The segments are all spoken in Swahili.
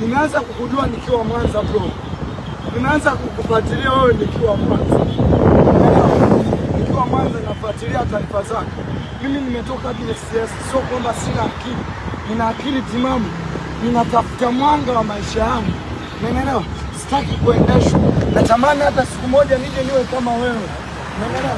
Nimeanza kukujua nikiwa Mwanza bro. Nimeanza kukufuatilia wewe nikiwa Mwanza. Nikiwa Mwanza nafuatilia taarifa zako. Mimi nimetoka BSS, sio kwamba sina akili. Nina akili timamu. Ninatafuta mwanga wa maisha yangu. Unaelewa? Sitaki kuendeshwa. Natamani hata siku moja nije niwe kama wewe. Unaelewa?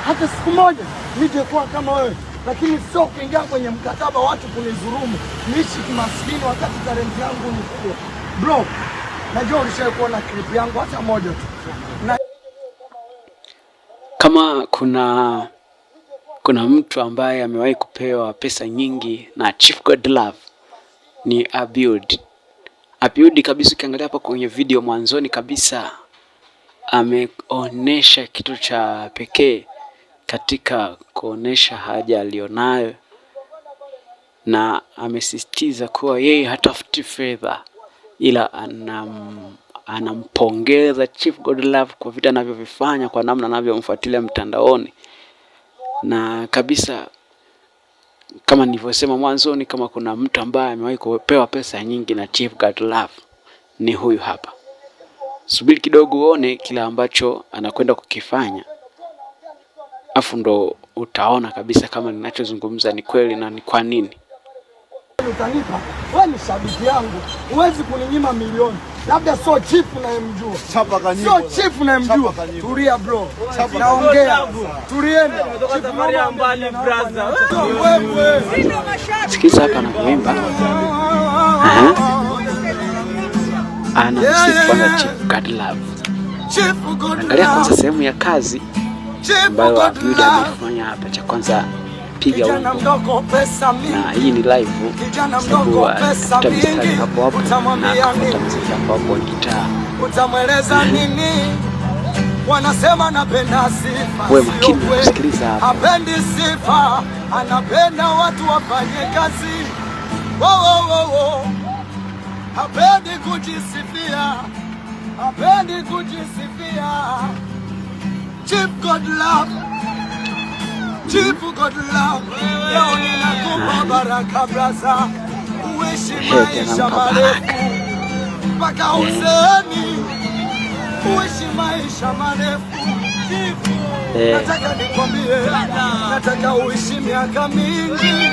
Hata siku moja nije kuwa kama wewe. Lakini sio kuingia kwenye mkataba watu kunizurumu. Niishi kimaskini wakati talent yangu ni kubwa. Bro, najua ulishawahi kuona clip yangu hata moja tu. Kama kuna mtu ambaye amewahi kupewa pesa nyingi na Chief Godlove ni Abiudi. Abiudi kabisa, ukiangalia hapa kwenye video mwanzoni kabisa ameonesha kitu cha pekee katika kuonesha haja alionayo, na amesisitiza kuwa yeye hatafuti fedha, ila anampongeza Chief Godlove kwa vitu anavyovifanya, kwa namna anavyomfuatilia mtandaoni. Na kabisa kama nilivyosema mwanzoni, kama kuna mtu ambaye amewahi kupewa pesa nyingi na Chief Godlove ni huyu hapa. Subiri kidogo uone kila ambacho anakwenda kukifanya, afu ndo utaona kabisa kama ninachozungumza ni kweli na ni kwa nini. Utanipa, wewe ni shabiki yangu, huwezi kuninyima milioni. Labda sio Chief unayemjua. Sio Chief unayemjua. Tulia bro. Naongea. Tulieni. Kutoka Maria mbali brother. Sikiza hapa anapoimba. Anamsifu na Chief Godlove. Angalia kwanza sehemu ya kazi ambayo Abiudi amefanya hapa. Cha kwanza piga wimbo, na hii ni live, sababu atafuta mstari hapo hapo na akafuta mziki hapo hapo gitaa. Utamweleza nini? Wanasema napenda sifa. Wewe makini kusikiliza hapa. Hapendi sifa, anapenda watu wafanye kazi. Hapendi kujisifia. Hapendi kujisifia. Chief Godlove. Chief Godlove, leo ninakupa baraka braza, uishi maisha marefu mpaka uzeeni, uishi maisha marefu. Nataka nikwambie, nataka uishi miaka mingi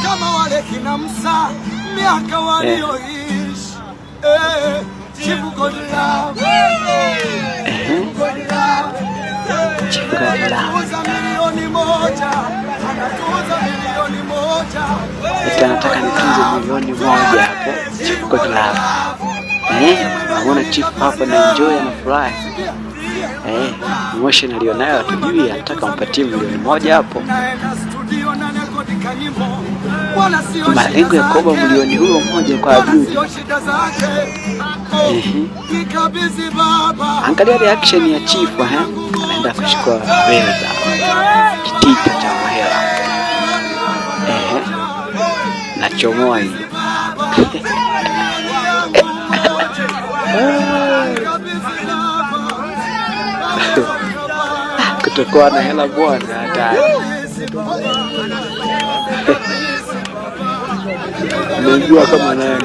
kama wale kina Musa, miaka walioishi. Chief Godlove, anatuza milioni moja. Nataka nitunze milioni moja hapo Chief Godlove. Naona Chief hapa na enjoy na furahi. Emotion alionayo hatujui, anataka mpatie milioni moja hapo. Malengo ya kuomba milioni huo moja kwa Abiudi. Angalia reaction ya Chief, anaenda kuchukua fedha, kitita cha mahela. Nachomoa hiyo. Kutokuwa na hela bwana hatari. Unajua kama nani?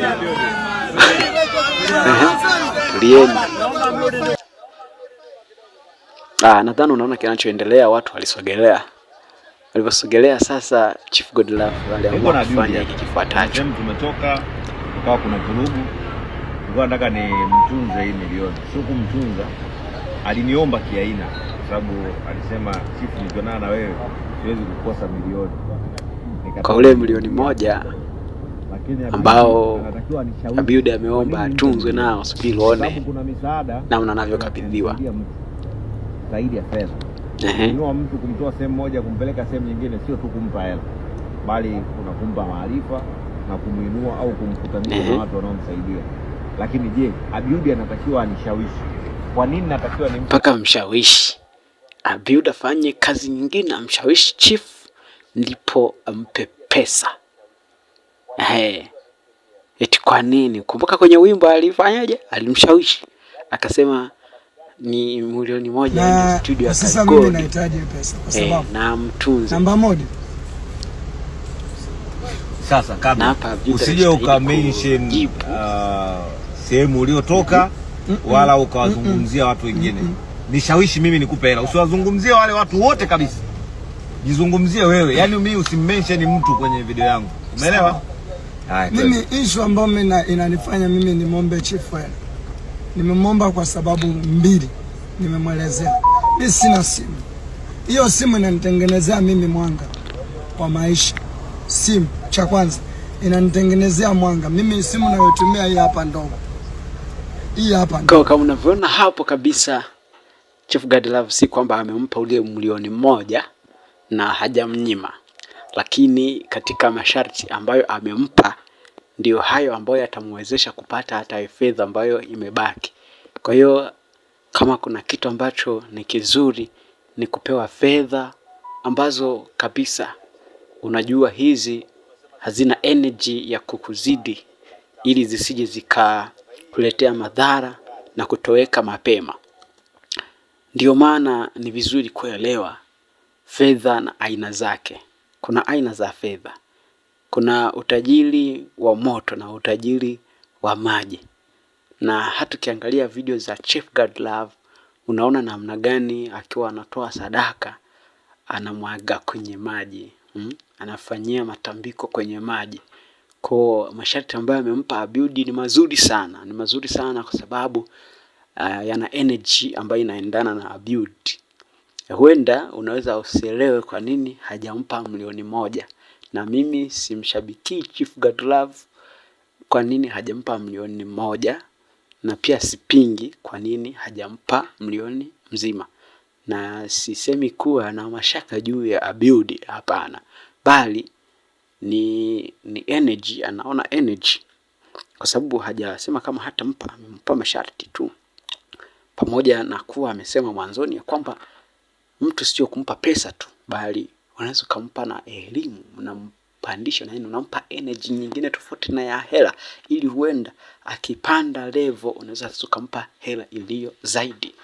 Tulieni. Nadhani unaona kinachoendelea, watu walisogelea. Waliposogelea sasa Chief Godlove aliamua kufanya hiki kifuatacho. Tumetoka kwa kuna vurugu. Nilikuwa nataka ni mtunze hii milioni. Sio kumtunza. Aliniomba kiaina sababu alisema Chief, nikionana na wewe siwezi kukosa milioni. Kwa ule milioni moja ambao Abiudi ameomba atunzwe nao, subiri uone namna anavyokabidhiwa zaidi ya fedha. Kununua mtu kumtoa sehemu moja kumpeleka sehemu nyingine sio tu kumpa hela, bali kuna kumpa maarifa na kumuinua au kumkutanisha na watu wanaomsaidia. Lakini je, Abiudi anatakiwa anishawishi? Kwa nini natakiwa ni mpaka mshawishi Abiudi afanye kazi nyingine, amshawishi Chief ndipo ampe pesa? Eti kwa nini? Kumbuka kwenye wimbo alifanyaje? Alimshawishi akasema ni milioni moja ndio studio ya sasa. Mimi nahitaji pesa kwa sababu na mtunze namba moja. Sasa kabla usije ukamention sehemu uliotoka wala ukawazungumzia watu wengine. Nishawishi mimi nikupe hela. Usiwazungumzie wale watu wote kabisa. Jizungumzie wewe. Yaani mimi usimmention mtu kwenye video yangu. Umeelewa? Mimi issue ambayo inanifanya mimi nimombe chief hela. Nimemomba kwa sababu mbili. Nimemwelezea. Mimi sina simu. Hiyo simu inanitengenezea mimi mwanga wa maisha. Simu cha kwanza inanitengenezea mwanga. Mimi simu nayotumia hii hapa ndogo. Hii hapa ndogo. Kama unavyoona hapo kabisa, Chief Godlove si kwamba amempa ule $1,000,000 na hajamnyima, lakini katika masharti ambayo amempa ndio hayo ambayo yatamwezesha kupata hata fedha ambayo imebaki. Kwa hiyo kama kuna kitu ambacho ni kizuri ni kupewa fedha ambazo kabisa unajua hizi hazina energy ya kukuzidi, ili zisije zikakuletea madhara na kutoweka mapema. Ndio maana ni vizuri kuelewa fedha na aina zake. Kuna aina za fedha. Kuna utajiri wa moto na utajiri wa maji. Na hata ukiangalia video za Chief Godlove unaona namna gani akiwa anatoa sadaka anamwaga kwenye maji. Anafanyia matambiko kwenye maji. Kwa masharti ambayo amempa Abiudi ni mazuri sana. Ni mazuri sana kwa sababu yana energy ambayo inaendana na Abiudi. Huenda unaweza usielewe kwa nini hajampa $1,000,000. Na mimi simshabiki Chief Godlove kwa nini hajampa $1,000,000, na pia sipingi kwa nini hajampa $1,000,000 mzima. Na sisemi kuwa na mashaka juu ya Abiudi, hapana. Bali ni energy, anaona energy. Kwa sababu hajasema kama hatampa, amempa masharti tu. Pamoja na kuwa amesema mwanzoni ya kwamba mtu sio kumpa pesa tu, bali unaweza kumpa na elimu, unampandisha na unampa energy nyingine tofauti na ya hela, ili huenda akipanda level unaweza kumpa hela iliyo zaidi.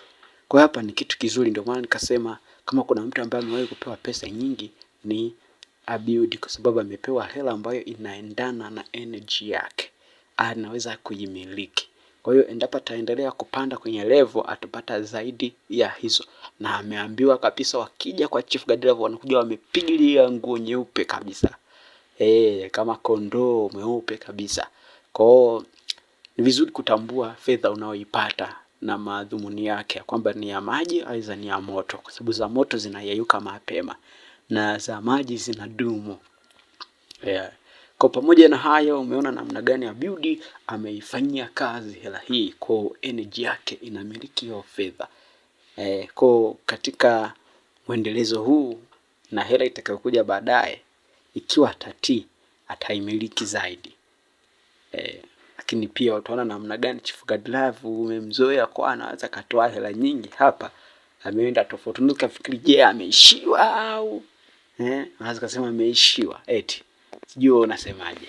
Kwa hapa ni kitu kizuri, ndio maana nikasema kama kuna mtu ambaye amewahi kupewa pesa nyingi ni Abiudi, kwa sababu amepewa hela ambayo inaendana na energy yake. Anaweza kuimiliki. Kwa hiyo endapo ataendelea kupanda kwenye level atapata zaidi ya hizo. Na ameambiwa kabisa wakija kwa Chief Godlove wanakuja wamepigilia nguo nyeupe kabisa. Kama kondoo mweupe kabisa. Kwa hiyo ni vizuri kutambua fedha unaoipata na madhumuni yake, kwamba ni ya maji au ni ya moto, kwa sababu za moto zinayeyuka mapema na za maji zinadumu. Kwa pamoja na hayo, umeona namna gani Abiudi ameifanyia kazi hela hii, kwa energy yake inamiliki hiyo fedha. Kwa katika mwendelezo huu na hela itakayokuja baadaye, ikiwa ataimiliki zaidi. Lakini pia utaona namna gani Chief Godlove umemzoea kwa anaweza katoa hela nyingi. Hapa ameenda tofauti. Nikafikiri je, ameishiwa au anaweza kusema ameishiwa eti. Sijui unasemaje.